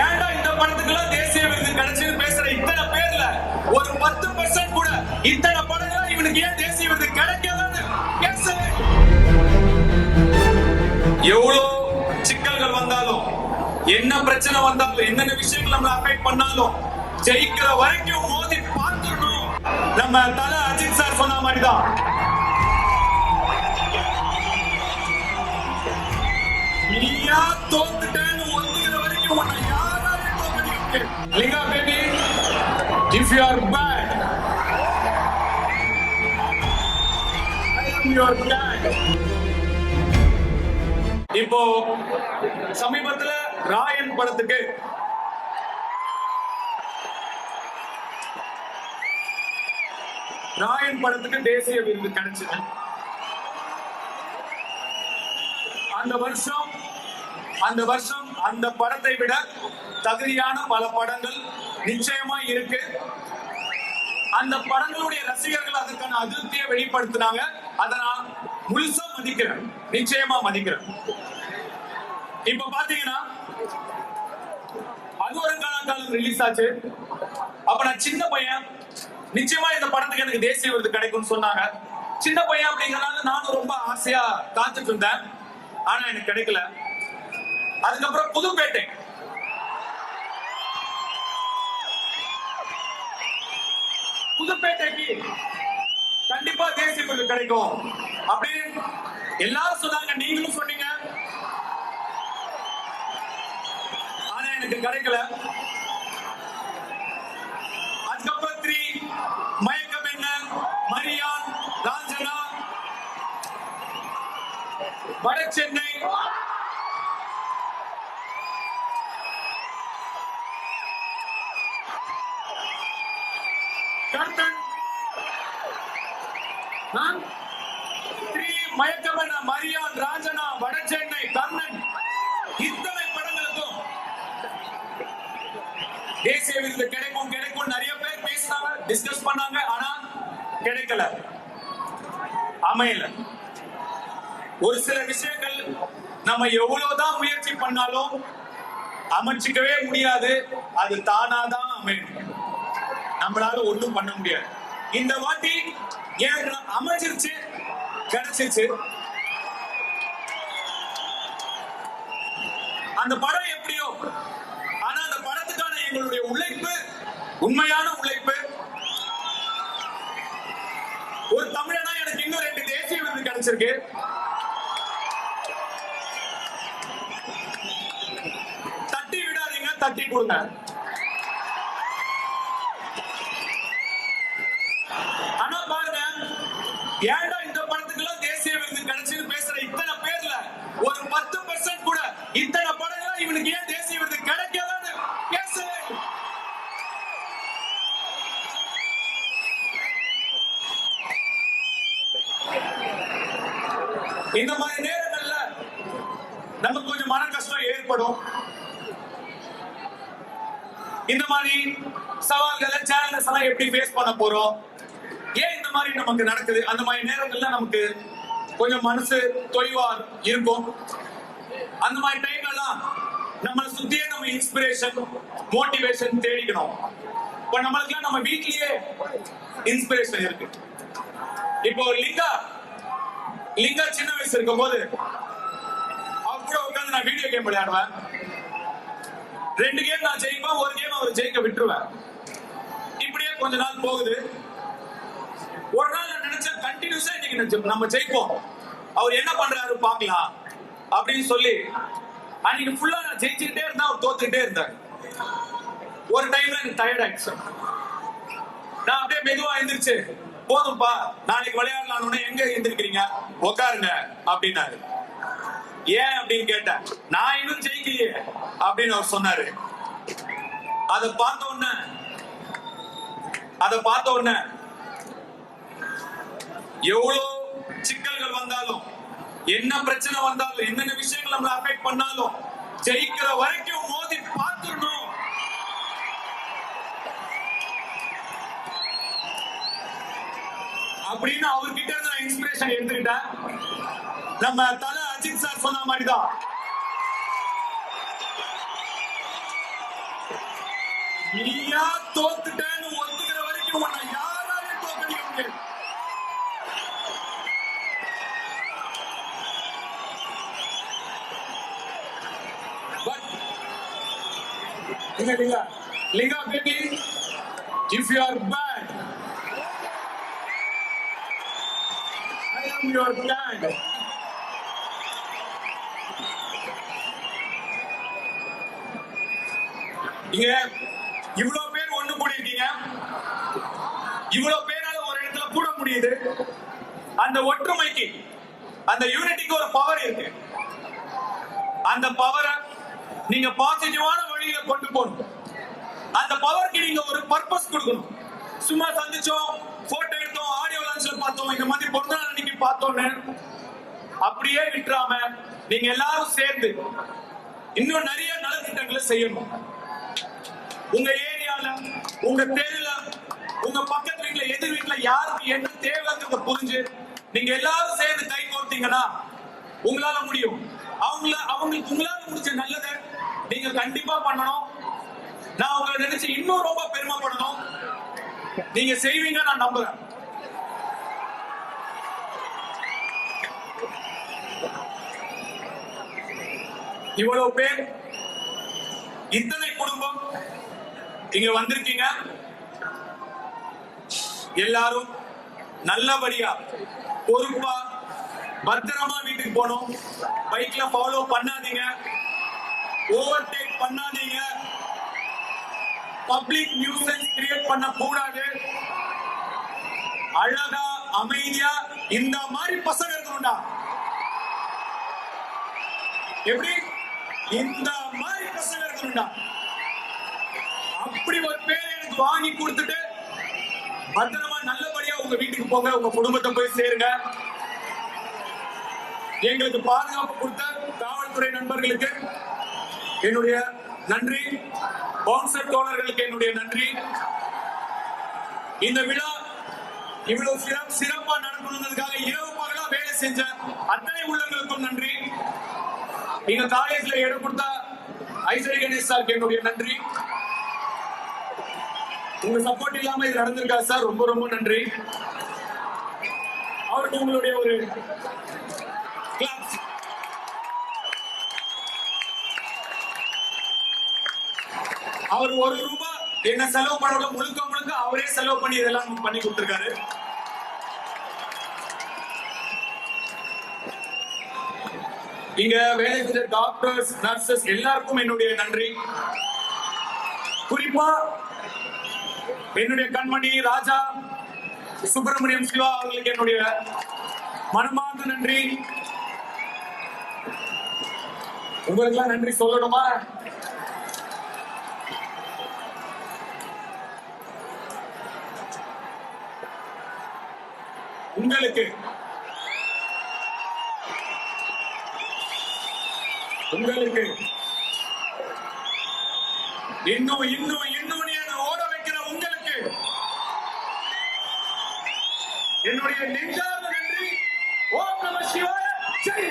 ஏன்டா இந்த படத்துக்குலாம் தேசிய விருது கிடைச்சது பேசுற இத்தனை பேர்ல ஒரு 10% கூட இத்தனை படங்களா இவனுக்கு ஏன் தேசிய விருது கிடைக்காதுன்னு பேசு. எவ்வளவு சிக்கல்கள் வந்தாலும், என்ன பிரச்சனை வந்தாலும், என்னென்ன விஷயங்கள் நம்மள அஃபெக்ட் பண்ணாலும் ஜெயிக்கிற வரைக்கும் மோதி பார்த்துடணும். நம்ம தல அஜித் சார் சொன்ன மாதிரிதான், நீயா தோத்துட்டேன்னு ஒத்துக்கிற வரைக்கும் உன்னை யாராலையும் தோக்கடிக்க. Linga baby, if you are bad, I am your dad. இப்போ சமீபத்துல ராயன் படத்துக்கு தேசிய விருது கிடைச்சது. அந்த வருஷம் அந்த படத்தை விட தகுதியான பல படங்கள் நிச்சயமா இருக்கு. அந்த படங்களுடைய ரசிகர்கள் அதுக்கான அதிருப்தியை வெளிப்படுத்தினாங்க. அதை நான் முழுசா மதிக்கிறேன், நிச்சயமா மதிக்கிறேன். இப்ப பாத்தீங்கன்னா அது ஒரு காலம் ரிலீஸ் ஆச்சு. அப்ப நான் சின்ன பையன், நிச்சயமா இந்த படத்துக்கு எனக்கு தேசிய விருது கிடைக்கும்னு சொன்னாங்க. சின்ன பையன் அப்படிங்கறதுனால நானும் ரொம்ப ஆசையா காத்துட்டு இருந்தேன். ஆனா எனக்கு கிடைக்கல. அதுக்கப்புறம் புதுப்பேட்டைக்கு கண்டிப்பா தேசிய விருது கிடைக்கும் அப்படின்னு எல்லாரும் சொன்னாங்க, நீங்களும் சொன்னீங்க. ஆனா எனக்கு கிடைக்கல. அதுக்கப்புறம் 3, மயக்கம் என்ன, மரியான், ராஞ்சனா, வட சென்னை, கர்ணன், 3, மயக்கம் என்ன, மரியான், ராஞ்சனா, வட சென்னை, கர்ணன், இத்தனை படங்களுக்கும் தேசிய விருது கிடைக்கும் நிறைய பேர் பேசினாங்க, டிஸ்கஸ் பண்ணாங்க. ஆனா கிடைக்கல, அமையல. ஒரு சில விஷயங்கள் நம்ம எவ்வளவுதான் முயற்சி பண்ணாலும் அமைச்சிக்கவே முடியாது. அது தானாதான் அமையும், நம்மளால ஒண்ணும் பண்ண முடியாது. இந்த வாட்டி எனக்கு அமைஞ்சிருச்சு, கிடைச்சிருச்சு. அந்த படம் எப்படியோ, ஆனா அந்த படத்துக்கான எங்களுடைய உழைப்பு, உண்மையான உழைப்பு. ஒரு தமிழனா எனக்கு இன்னும் 2 தேசிய விருது கிடைச்சிருக்கு. தட்டி விடாதீங்க, தட்டி கொடுங்க. ஆனா பாருங்க, ஏன்டா இந்த படத்துக்குலாம் தேசிய விருது கிடைச்சது பேசுற இத்தனை பேர்ல ஒரு 10% கூட இத்தனை படங்களா இவனுக்கு ஏன் தேசிய விருது கிடைக்காதுன்னு பேசு. இந்த மாதிரி நேரங்கள்ல நமக்கு கொஞ்சம் மன கஷ்டம் ஏற்படும். இந்த மாதிரி சவால்களை, சேலஞ்சஸ் எல்லாம் எப்படி ஃபேஸ் பண்ண போறோம், ஏன் இந்த மாதிரி நமக்கு நடக்குது, அந்த மாதிரி நேரங்கள்ல நமக்கு கொஞ்சம் மனசு தொய்வா இருக்கும். அந்த மாதிரி டைம்லாம் நம்மளை சுத்தியே நம்ம இன்ஸ்பிரேஷன், மோட்டிவேஷன் தேடிக்கணும். இப்ப நம்மளுக்குலாம் நம்ம வீட்லயே இன்ஸ்பிரேஷன் இருக்கு. இப்போ லிங்கா சின்ன வயசு இருக்கும் போது அவர் கூட உட்காந்து நான் வீடியோ கேம் விளையாடுவேன். 2 கேம் நான் ஜெயிப்பேன், 1 கேம் அவர் ஜெயிக்க விட்டுருவேன். இப்படியே கொஞ்ச நாள் போகுது. ஒரு நாள் நான் நினைச்சேன், கண்டினியூஸா இன்னைக்கு நம்ம ஜெயிப்போம், அவர் என்ன பண்றாரு பாக்கலாம் அப்படின்னு சொல்லி அன்னைக்கு ஃபுல்லா நான் ஜெயிச்சுக்கிட்டே இருந்தா, அவர் தோத்துக்கிட்டே இருந்தார். ஒரு டைம்ல எனக்கு டயர்ட் ஆயிடுச்சு. நான் அப்படியே மெதுவா எந்திரிச்சு, போதும்பா நாளைக்கு விளையாடலாம்னு, எங்க எந்திரிக்கிறீங்க, உட்காருங்க அப்படின்னாரு. ஏன் அப்படின்னு கேட்டேன். நான் இன்னும் ஜெயிக்கலையே அப்படின்னு அவர் சொன்னாரு. அதை பார்த்த உடனே எவ்வளவு சிக்கல்கள் வந்தாலும், என்ன பிரச்சனை வந்தாலும், என்னென்ன விஷயங்கள் நம்மள அஃபெக்ட் பண்ணாலும் ஜெயிக்கிற வரைக்கும் மோதி பார்த்துடணும். அப்படின்னு அவர்கிட்ட இருந்து நான் இன்ஸ்பிரேஷன் எடுத்துக்கிட்டேன். நம்ம தல அஜித் சார் சொன்ன மாதிரிதான், நீயா தோத்துட்டேன்னு ஒத்துக்கிற வரைக்கும் உன்னை யாராலையும் தோக்கடிக்க முடியாது. Linga baby, if you are bad, I am your dad. இங்க இவ்வளவு பேர் ஒண்ணு கூடி இருக்கீங்க, இவ்வளவு பேரால ஒரு இடத்துல கூட முடியுது. அந்த ஒற்றுமைக்கு, அந்த யூனிட்டிக்கு ஒரு பவர் இருக்கு. அந்த பவரை நீங்க பாசிட்டிவான வழியில கொண்டு போகணும். அந்த பவருக்கு நீங்க ஒரு பர்பஸ் கொடுக்கணும். சும்மா சந்திச்சோம், போட்டோ எடுத்தோம், ஆடியோ லான்ச்ல பார்த்தோம், இந்த மாதிரி பொருளாதார அன்னைக்கு பார்த்தோன்னு அப்படியே விட்டுறாம நீங்க எல்லாரும் சேர்ந்து இன்னும் நிறைய நலத்திட்டங்களை செய்யணும். உங்க ஏரியால, உங்க தெருல, உங்க பக்கத்து வீட்டுல, எதிர் வீட்டுல யாருக்கு என்ன தேவைங்கிறத புரிஞ்சு நீங்க எல்லாரும் சேர்ந்து கை கோர்த்தீங்கன்னா உங்களால முடியும். அவங்களுக்கு உங்களால முடிஞ்ச நல்லதை நீங்க கண்டிப்பா பண்ணணும். நான் உங்களை நினைச்சு இன்னும் ரொம்ப பெருமைப்படணும். நீங்க செய்வீங்க நான் நம்புறேன். இவ்வளவு பேர், இத்தனை குடும்பம் இங்க வந்திருக்கீங்க. எல்லாரும் நல்லபடியா பொறுப்பா பத்திரமா வீட்டுக்கு போகணும். பைக்ல ஃபாலோ பண்ணாதீங்க, ஓவர்டேக் பண்ணாதீங்க, பப்ளிக் நியூசன்ஸ் கிரியேட் பண்ண கூடாது. அழகா அமைதியா இந்த மாதிரி பசங்க இருக்கணும்டா. எப்படி? இந்த மாதிரி பசங்க இருக்கணும்டா. அப்படி ஒரு பேரை எனக்கு வாங்கி கொடுத்துட்டு பத்திரமா நல்லபடியா உங்க வீட்டுக்கு போங்க, உங்க குடும்பத்தை போய் சேருங்க. எங்களுக்கு பாதுகாப்பு கொடுத்த காவல்துறை நண்பர்களுக்கு என்னுடைய நன்றி. பவுன்சர் தோழர்களுக்கு என்னுடைய நன்றி. இந்த விழா இவ்வளவு சிறப்பா நடக்கணுங்கிறதுக்காக இரவு பகலா வேலை செஞ்ச அத்தனை உள்ளங்களுக்கும் நன்றி. எங்க காலேஜ்ல இடம் கொடுத்த ஐசரி கணேஷ் சாருக்கு என்னுடைய நன்றி. உங்க சப்போர்ட் இல்லாம இது நடந்திருக்கா சார், ரொம்ப ரொம்ப நன்றி. அவருக்கு உங்களுடைய ஒரு கிளாஸ். அவர் ₹1 என்ன செலவு பண்ண முழுக்க முழுக்க அவரே செலவு பண்ணி இதெல்லாம் பண்ணி கொடுத்திருக்காரு. இங்க வேலை செய்த டாக்டர்ஸ், நர்சஸ் எல்லாருக்கும் என்னுடைய நன்றி. குறிப்பா என்னுடைய கண்மணி ராஜா சுப்பிரமணியம் சிவா அவர்களுக்கு என்னுடைய மனமார்ந்த நன்றி. உங்களுக்கு நன்றி சொல்லணுமா? உங்களுக்கு இன்னும் இன்னும் இன்னும் ஓட வைக்கிற உங்களுக்கு என்னுடைய நெஞ்சார்ந்த நன்றி. ஓம் நம சிவாய. ஜெய்.